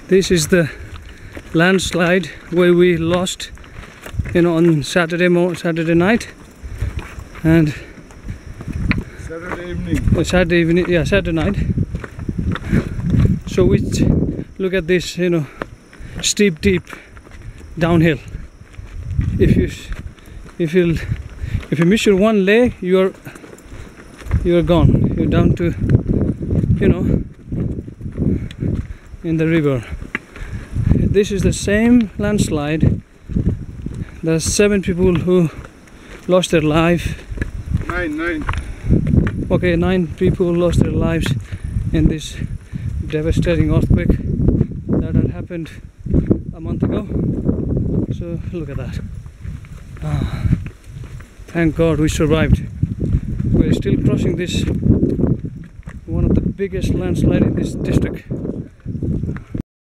This is the landslide where we lost, on Saturday night, and Saturday night. So we look at this, steep, deep downhill. If you miss your one leg, you're gone. You're down to, in the river. This is the same landslide. There's 7 people who lost their life. Nine. Okay, 9 people lost their lives in this devastating earthquake that had happened a month ago. So look at that. Thank God we survived. We're still crossing this, one of the biggest landslides in this district.